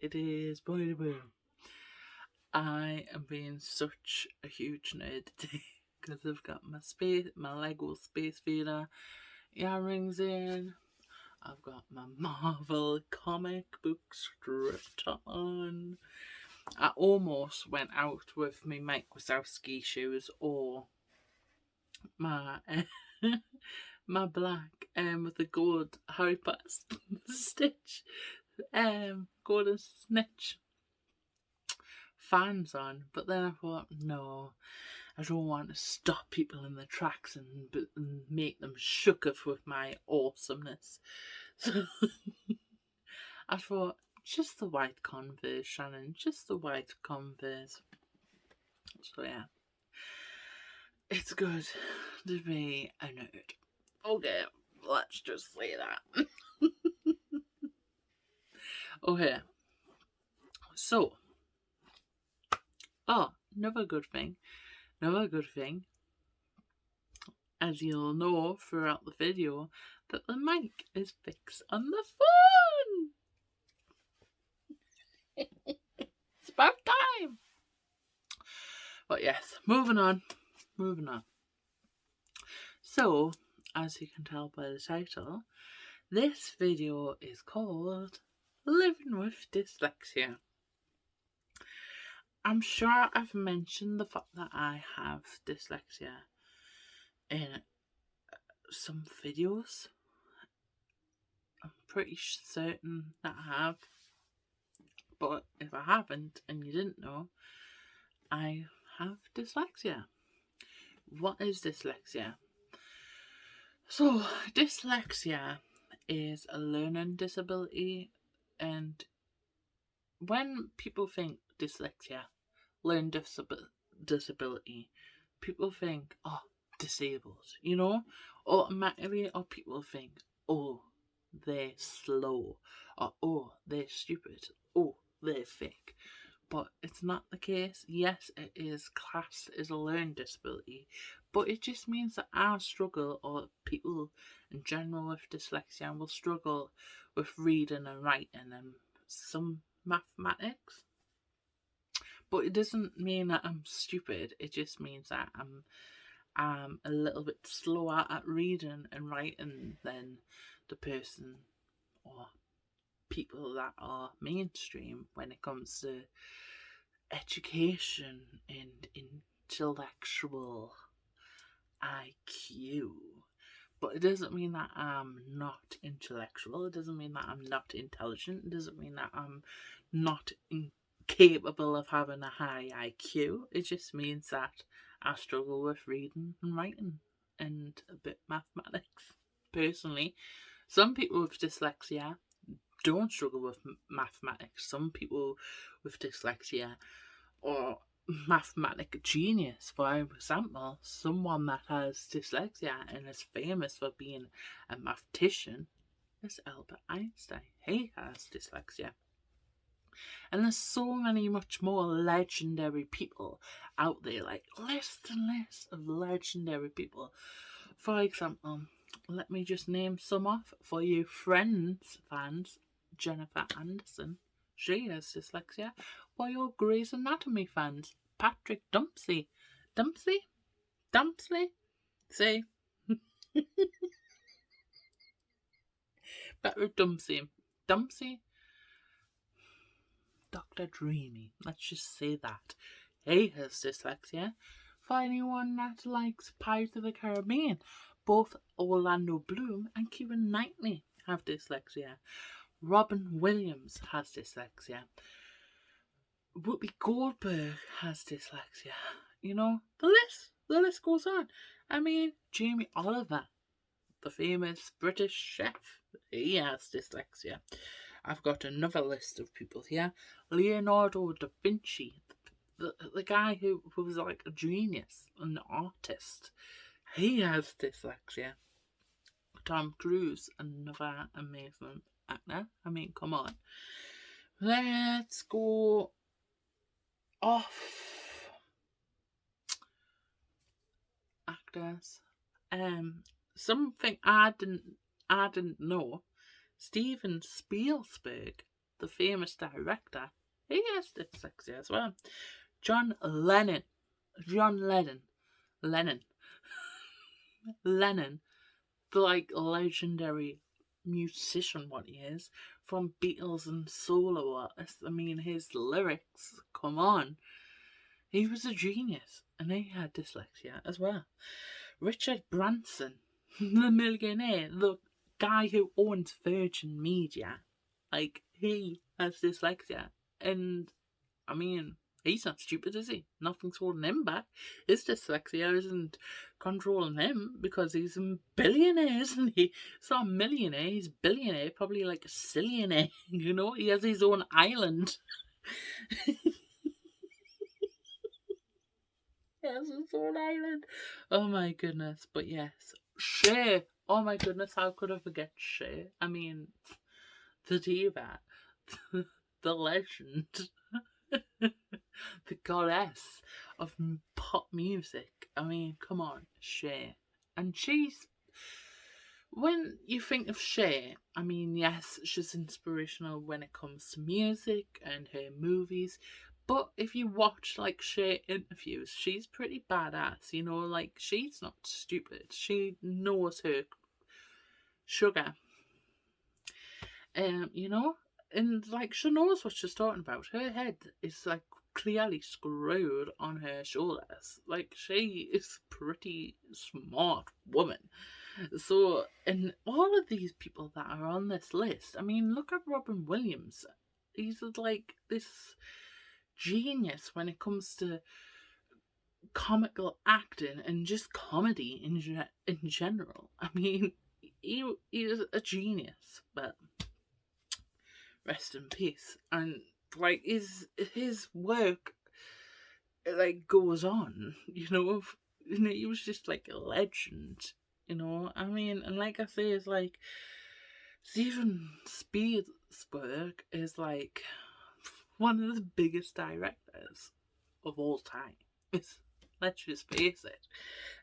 It is boy boom. I am being such a huge nerd today because I've got my Lego space Vader earrings in. I've got my Marvel comic book stripped on. I almost went out with my Mike Wazowski shoes or my my black with the gold Harry Potter stitch golden snitch fans on, but then I thought, no, I don't want to stop people in their tracks and make them shooketh with my awesomeness. So I thought, just the white Converse, Shannon, just the white Converse. So yeah, it's good to be a nerd. Okay, let's just say that. Okay, so, another good thing, as you'll know throughout the video, that the mic is fixed on the phone. It's about time. But yes, moving on. So, as you can tell by the title, this video is called Living with Dyslexia. I'm sure I've mentioned the fact that I have dyslexia in some videos. I'm pretty certain that I have. But if I haven't and you didn't know, I have dyslexia. What is dyslexia? So, dyslexia is a learning disability, and when people think dyslexia, learning disability, people think, oh, disabled, automatically, or people think, oh, they're slow, or oh, they're stupid, oh, they're fake. But it's not the case. Yes, it is classed as a learning disability, but it just means that I struggle, or people in general with dyslexia will struggle with reading and writing and some mathematics. But it doesn't mean that I'm stupid. It just means that I'm a little bit slower at reading and writing than the person or people that are mainstream when it comes to education and intellectual IQ. But it doesn't mean that I'm not intellectual. It doesn't mean that I'm not intelligent. It doesn't mean that I'm not capable of having a high IQ. It just means that I struggle with reading and writing and a bit mathematics. Personally, some people with dyslexia don't struggle with mathematics. Some people with dyslexia or mathematic genius. For example, someone that has dyslexia and is famous for being a mathematician is Albert Einstein. He has dyslexia. And there's so many much more legendary people out there, like list and list of legendary people. For example, let me just name some off for you Friends fans. Jennifer Anderson, she has dyslexia. For your Grey's Anatomy fans, Patrick Dempsey. Dempsey? See? Patrick Dempsey. Dr. Dreamy. Let's just say that. He has dyslexia. For anyone that likes Pirates of the Caribbean, both Orlando Bloom and Keira Knightley have dyslexia. Robin Williams has dyslexia. Whoopi Goldberg has dyslexia. The list goes on. I mean, Jamie Oliver, the famous British chef, he has dyslexia. I've got another list of people here. Leonardo da Vinci, the guy who was like a genius, an artist, he has dyslexia. Tom Cruise, another amazing actor. I mean, come on. Let's go off directors. Something I didn't know. Steven Spielberg, the famous director, he has dyslexia as well. John Lennon, John Lennon, Lennon, the legendary musician, what he is, from Beatles and solo artists. I mean, his lyrics, come on. He was a genius, and he had dyslexia as well. Richard Branson, the millionaire, the guy who owns Virgin Media, he has dyslexia. And, I mean, he's not stupid, is he? Nothing's holding him back. His dyslexia isn't controlling him because he's a billionaire, isn't he? He's not a millionaire, he's a billionaire, probably like a zillionaire, He has his own island. Yes, his own island. Oh my goodness. But yes, Cher. Oh my goodness, how could I forget Cher? I mean, the diva, the legend, the goddess of pop music. I mean, come on, Cher. And when you think of Cher, I mean, yes, she's inspirational when it comes to music and her movies. But if you watch Cher interviews, she's pretty badass, she's not stupid. She knows her sugar. And she knows what she's talking about. Her head is clearly screwed on her shoulders. She is a pretty smart woman. So, and all of these people that are on this list, I mean, look at Robin Williams. He's this genius when it comes to comical acting and just comedy in general. I mean, he is a genius, but rest in peace. And his work goes on, he was just a legend, I mean, and I say, it's Steven Spielberg is one of the biggest directors of all time. Let's just face it.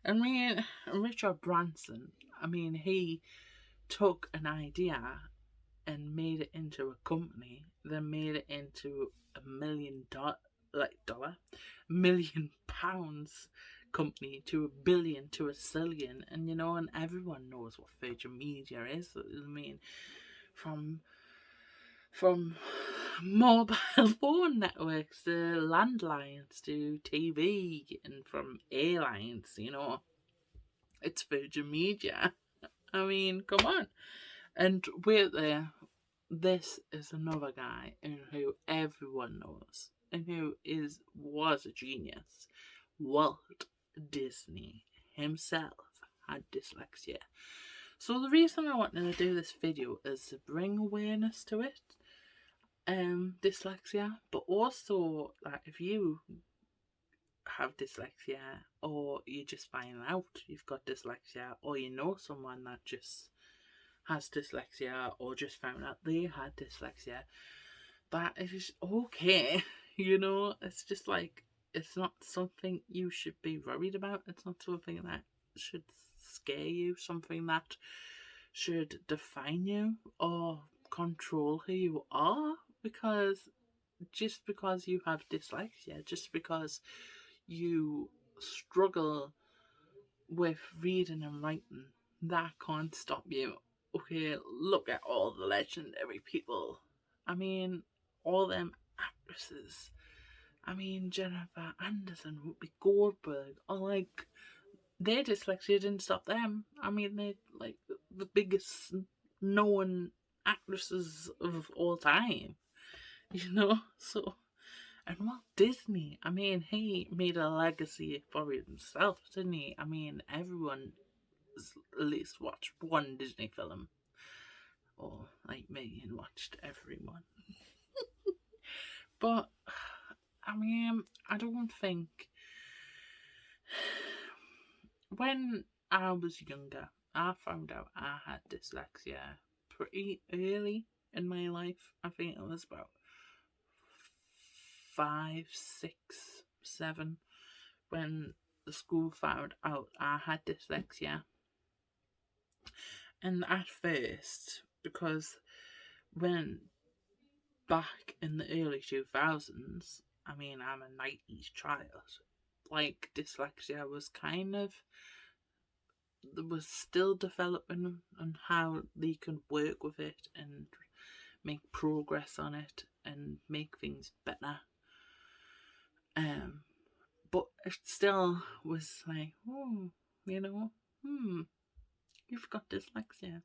I mean, Richard Branson, I mean, he took an idea and made it into a company, then made it into $1 million, £1,000,000 company, to $1 billion, to $1 zillion, and and everyone knows what Virgin Media is. I mean, from mobile phone networks to landlines to TV, and from airlines, it's Virgin Media. I mean, come on. And wait there, this is another guy who everyone knows and who was a genius. Walt Disney himself had dyslexia. So the reason I wanted to do this video is to bring awareness to it, dyslexia, but also that if you have dyslexia, or you just find out you've got dyslexia, or you know someone that just has dyslexia, or just found out they had dyslexia, that it is okay. It's just it's not something you should be worried about. It's not something that should scare you, something that should define you or control who you are, because just because you have dyslexia, just because you struggle with reading and writing, that can't stop you. Okay, look at all the legendary people. I mean, all them actresses. I mean, Jennifer Anderson, Whoopi Goldberg, their dyslexia didn't stop them. I mean, they're the biggest known actresses of all time, So, and Walt Disney, I mean, he made a legacy for himself, didn't he? I mean, everyone at least watched one Disney film, or like me, and watched every one. But I mean, I don't think, when I was younger, I found out I had dyslexia pretty early in my life. I think it was about 5, 6, 7, when the school found out I had dyslexia. And at first, because when back in the early 2000s, I mean, I'm a 90s child, like dyslexia was kind of, was still developing on how they can work with it and make progress on it and make things better. Um, but it still was like, oh, you know, you've got dyslexia.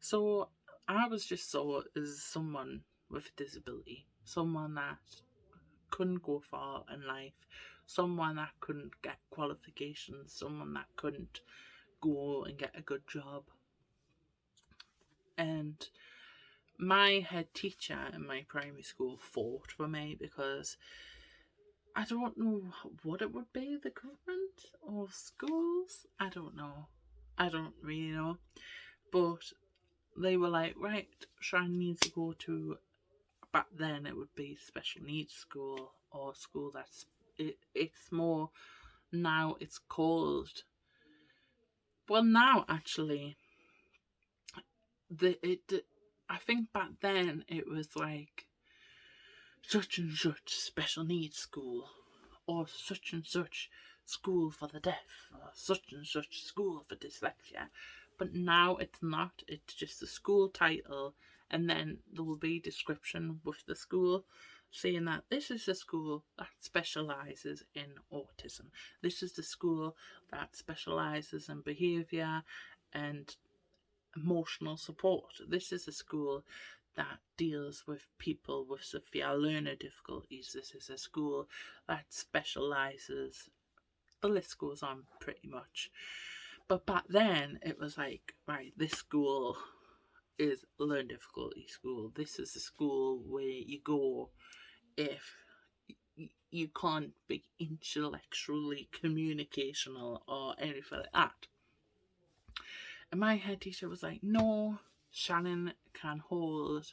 So I was just saw as someone with a disability, someone that couldn't go far in life, someone that couldn't get qualifications, someone that couldn't go and get a good job. And my head teacher in my primary school fought for me because I don't know what it would be, the government or schools. I don't know. I don't really know. But they were like, right, Shine needs to go to, back then it would be special needs school or school that's, it's more, now it's called, well, now actually, I think back then it was like such and such special needs school, or such and such school for the deaf, or such and such school for dyslexia. But now it's not, it's just the school title, and then there will be description with the school saying that this is the school that specialises in autism. This is the school that specialises in behaviour and emotional support. This is a school that deals with people with severe learner difficulties. This is a school that specialises, the list goes on pretty much. But back then it was like, right, this school is learn difficulty school. This is a school where you go if you can't be intellectually communicational or anything like that. And my head teacher was like, no, Shannon can hold.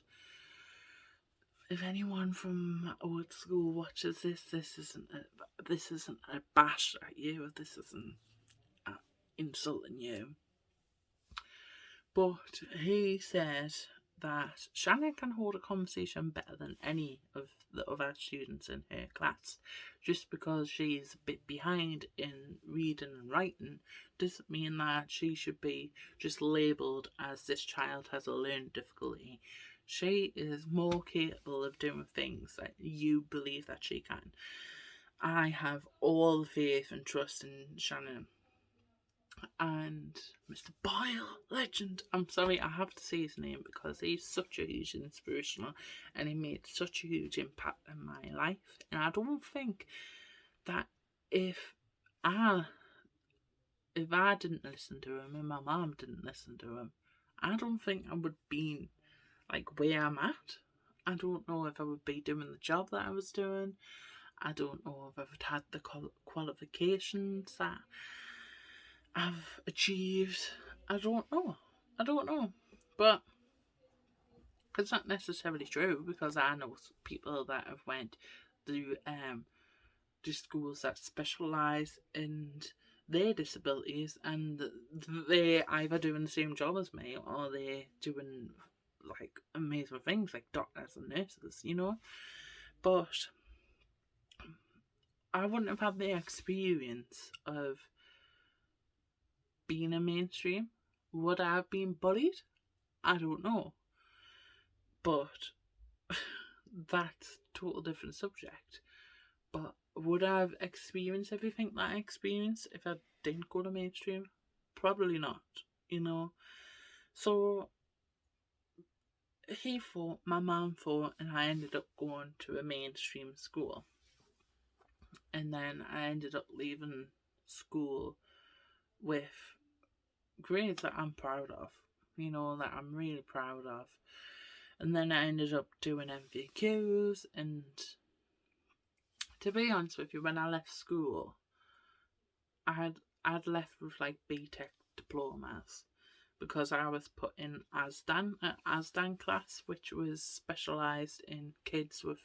If anyone from my old school watches this, this isn't a bash at you. This isn't insulting you. But he said that Shannon can hold a conversation better than any of the other students in her class. Just because she's a bit behind in reading and writing doesn't mean that she should be just labelled as this child has a learning difficulty. She is more capable of doing things that you believe that she can. I have all faith and trust in Shannon. And Mr. Boyle, legend. I'm sorry, I have to say his name because he's such a huge inspirational and he made such a huge impact in my life. And I don't think that if I didn't listen to him and my mum didn't listen to him, I don't think I would be like where I'm at. I don't know if I would be doing the job that I was doing. I don't know if I would have had the qualifications that I've achieved. I don't know. But it's not necessarily true because I know people that have went through to schools that specialise in their disabilities and they're either doing the same job as me or they're doing like amazing things like doctors and nurses, you know. But I wouldn't have had the experience of being a mainstream. Would I have been bullied? I don't know. But that's a total different subject. But would I have experienced everything that I experienced if I didn't go to mainstream? Probably not, you know. So he thought, my mum thought, and I ended up going to a mainstream school. And then I ended up leaving school with grades that I'm proud of, you know, that I'm really proud of. And then I ended up doing MVQs, and to be honest with you, when I left school, I'd left with like BTEC diplomas because I was put in ASDAN class, which was specialised in kids with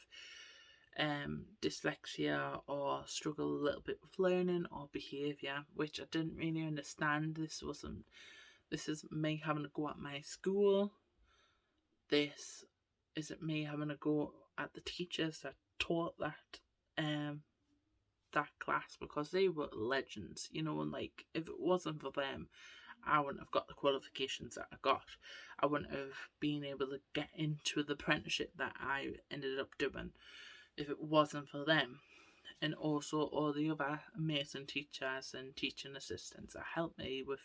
dyslexia or struggle a little bit with learning or behaviour, which I didn't really understand. This is me having to go at my school. This isn't me having to go at the teachers that taught that class, because they were legends, and like, if it wasn't for them, I wouldn't have got the qualifications that I got. I wouldn't have been able to get into the apprenticeship that I ended up doing if it wasn't for them. And also all the other amazing teachers and teaching assistants that helped me with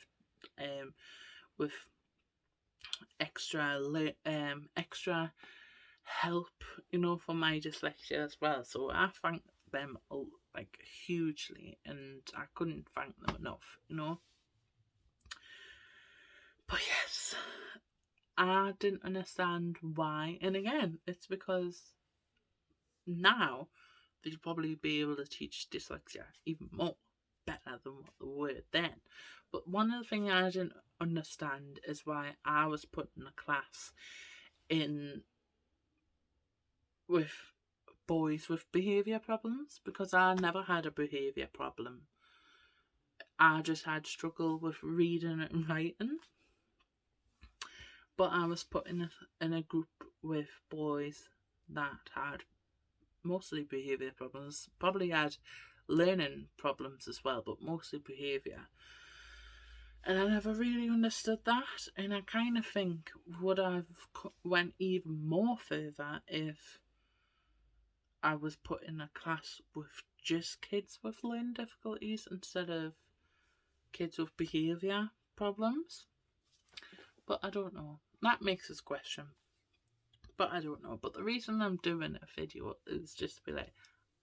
extra help, for my dyslexia as well. So I thank them like hugely, and I couldn't thank them enough. But yes, I didn't understand why, and again, it's because now they'd probably be able to teach dyslexia even more better than what they were then. But one of the things I didn't understand is why I was put in a class in with boys with behaviour problems, because I never had a behaviour problem. I just had struggle with reading and writing. But I was put in a group with boys that had mostly behaviour problems, probably had learning problems as well, but mostly behaviour. And I never really understood that, and I kind of think would have went even more further if I was put in a class with just kids with learning difficulties instead of kids with behaviour problems. But I don't know. That makes us question. But I don't know. But the reason I'm doing a video is just to be like,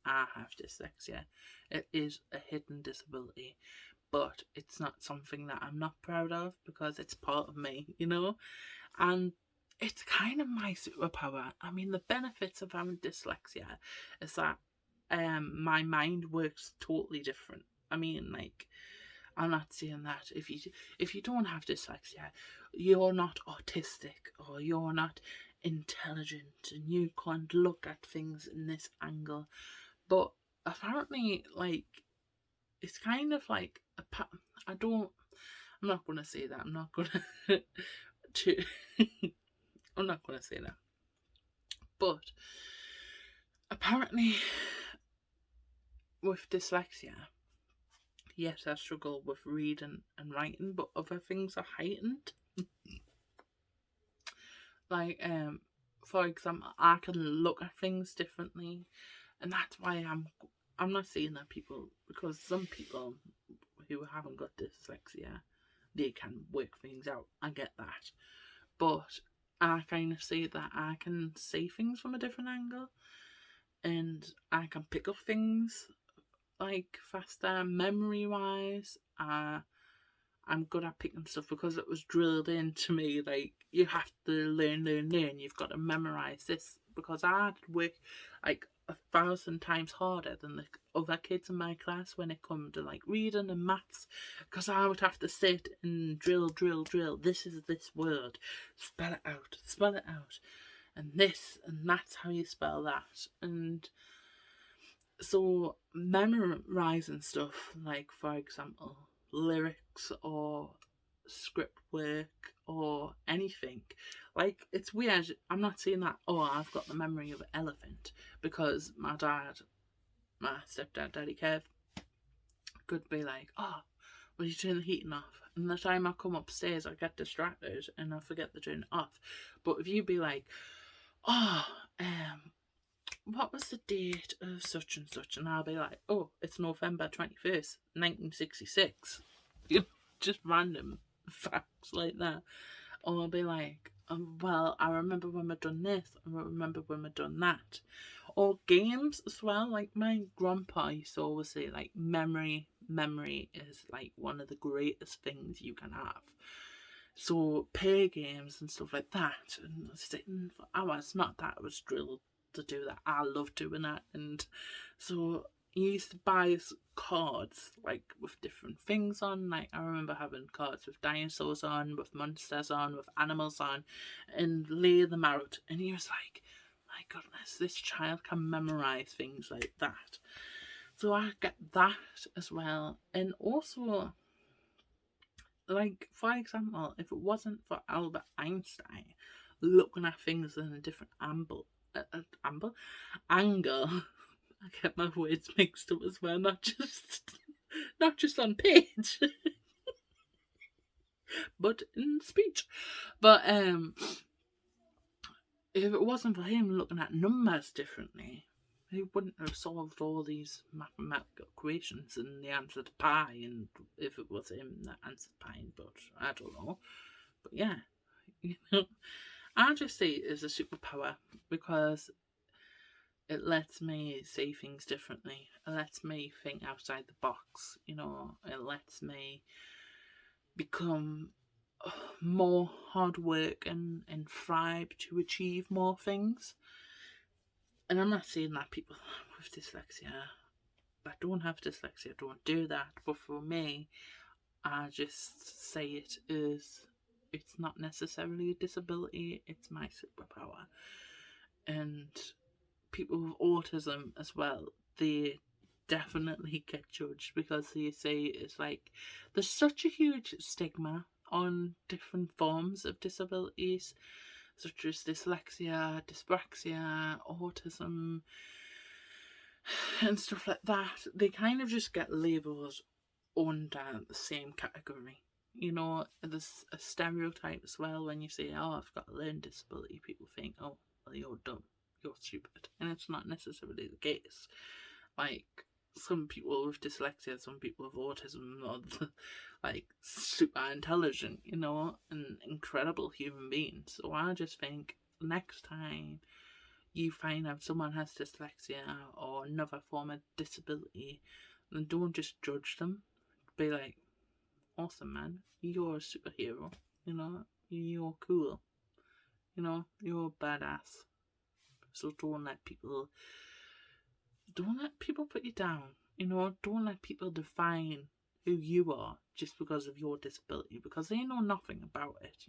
I have dyslexia. It is a hidden disability, but it's not something that I'm not proud of, because it's part of me, and it's kind of my superpower. I mean, the benefits of having dyslexia is that my mind works totally different. I mean, like, I'm not saying that if you don't have dyslexia, you're not autistic or you're not intelligent and you can't look at things in this angle. But apparently, like, it's kind of like I'm not gonna say that. I'm not gonna I'm not gonna say that. But apparently, with dyslexia, yes, I struggle with reading and writing, but other things are heightened. Like, for example, I can look at things differently, and that's why I'm not saying that people, because some people who haven't got dyslexia, they can work things out. I get that, but I kind of say that I can see things from a different angle, and I can pick up things like faster, memory wise. I'm good at picking stuff because it was drilled into me. Like, you have to learn. You've got to memorize this, because I had to work like 1,000 times harder than the other kids in my class when it come to like reading and maths, because I would have to sit and drill. This is this word. Spell it out. And this, and that's how you spell that. And so memorizing stuff, like, for example, lyrics or script work or anything, like, it's weird. I'm not saying that, I've got the memory of an elephant, because my stepdad, Daddy Kev, could be like, will you turn the heating off? And the time I come upstairs, I get distracted and I forget to turn it off. But if you be like, what was the date of such and such? And I'll be like, it's November 21st, 1966. Just random facts like that. Or I'll be like, well, I remember when we done this, I remember when we done that. Or games as well. Like, my grandpa used to always say, like, memory is like one of the greatest things you can have. So pair games and stuff like that, and sitting for hours. Not that I was drilled to do that. I love doing that. And so he used to buy us cards, like, with different things on. Like, I remember having cards with dinosaurs on, with monsters on, with animals on, and lay them out. And he was like, my goodness, this child can memorise things like that. So I get that as well. And also, like, for example, if it wasn't for Albert Einstein looking at things in a different angle, I get my words mixed up as well, not just on page, but in speech. But if it wasn't for him looking at numbers differently, he wouldn't have solved all these mathematical equations and the answer to pi. And if it was him that answered pi, but I don't know. But yeah, I just see it as a superpower because it lets me see things differently. It lets me think outside the box. It lets me become more hard work and thrive to achieve more things. And I'm not saying that people with dyslexia that don't have dyslexia don't do that, but for me, I just say it as it's not necessarily a disability, it's my superpower. And people with autism as well, they definitely get judged because they say it's like there's such a huge stigma on different forms of disabilities such as dyslexia, dyspraxia, autism, and stuff like that. They kind of just get labelled under the same category. There's a stereotype as well when you say, "Oh, I've got a learning disability." People think, "Oh, well, you're dumb, you're stupid," and it's not necessarily the case. Like, some people with dyslexia, some people with autism are like super intelligent, and incredible human beings. So I just think next time you find out someone has dyslexia or another form of disability, then don't just judge them. Be like, "Awesome, man, you're a superhero, you're cool, you're badass." So don't let people put you down. Don't let people define who you are just because of your disability, because they know nothing about it.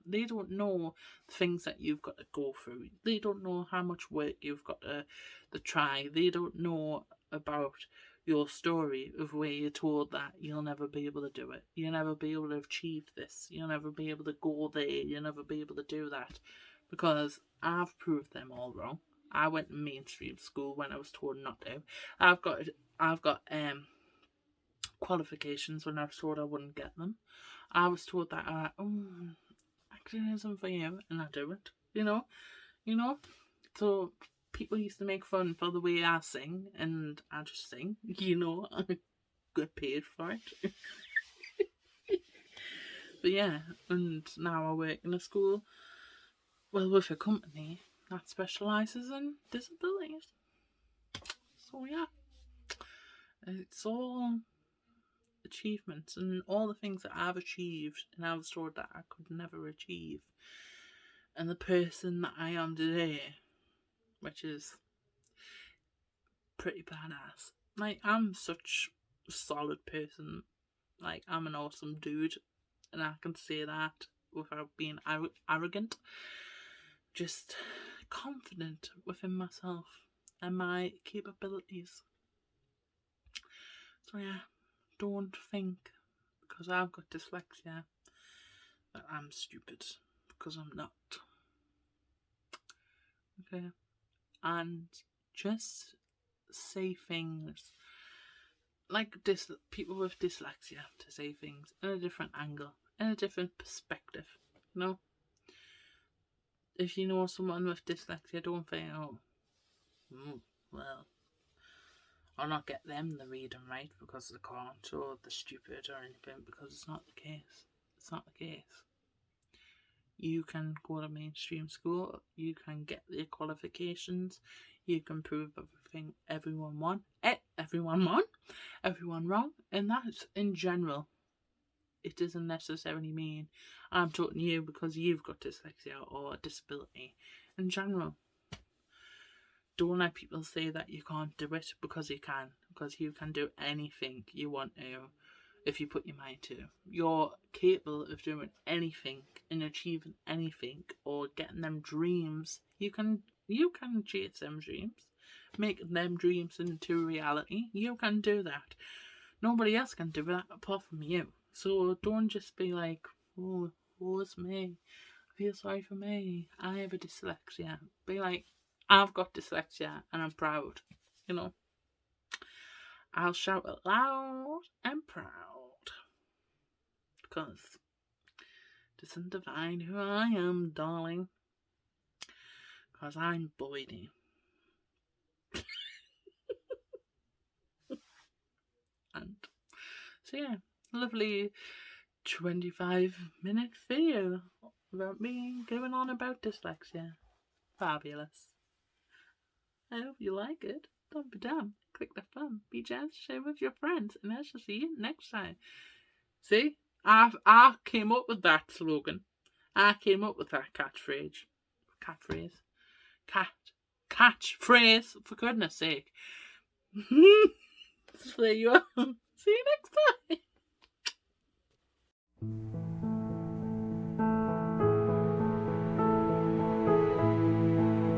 They don't know the things that you've got to go through. They don't know how much work you've got to try. They don't know about your story of where you're told that you'll never be able to do it. You'll never be able to achieve this. You'll never be able to go there. You'll never be able to do that, because I've proved them all wrong. I went to mainstream school when I was told not to. I've got qualifications when I was told I wouldn't get them. I was told that acting isn't for you, and I do it. So people used to make fun for the way I sing, and I just sing. I get paid for it. But yeah, and now I work in a school, with a company that specialises in disabilities. So yeah, it's all achievements and all the things that I've achieved and I was told that I could never achieve. And the person that I am today, which is pretty badass. Like, I'm such a solid person. Like, I'm an awesome dude, and I can say that without being arrogant. Just confident within myself and my capabilities. So yeah, don't think because I've got dyslexia that I'm stupid, because I'm not. Okay? And just say things like people with dyslexia, to say things in a different angle, in a different perspective. If you know someone with dyslexia, don't think, "Oh, well, I'll not get them the reading right because they can't, or they're stupid or anything," because it's not the case. It's not the case. You can go to mainstream school, you can get the qualifications, you can prove everyone wrong, and that's in general. It doesn't necessarily mean I'm talking to you because you've got dyslexia or a disability. In general, don't let people say that you can't do it, because you can do anything you want to if you put your mind to. You're capable of doing anything and achieving anything or getting them dreams. You can You can chase them dreams, make them dreams into reality. You can do that. Nobody else can do that apart from you. So don't just be like, oh, woe's me. I feel sorry for me. I have a dyslexia. Be like, I've got dyslexia and I'm proud. You know, I'll shout it loud and proud. Because it doesn't define who I am, darling. Because I'm Boydie. And so yeah, lovely 25-minute video about me going on about dyslexia. Fabulous. I hope you like it. Don't be dumb. Click the thumb. Be generous. Share with your friends. And I shall see you next time. See? I came up with that slogan. I came up with that catchphrase. Catchphrase, for goodness sake. So there you are. See you next time.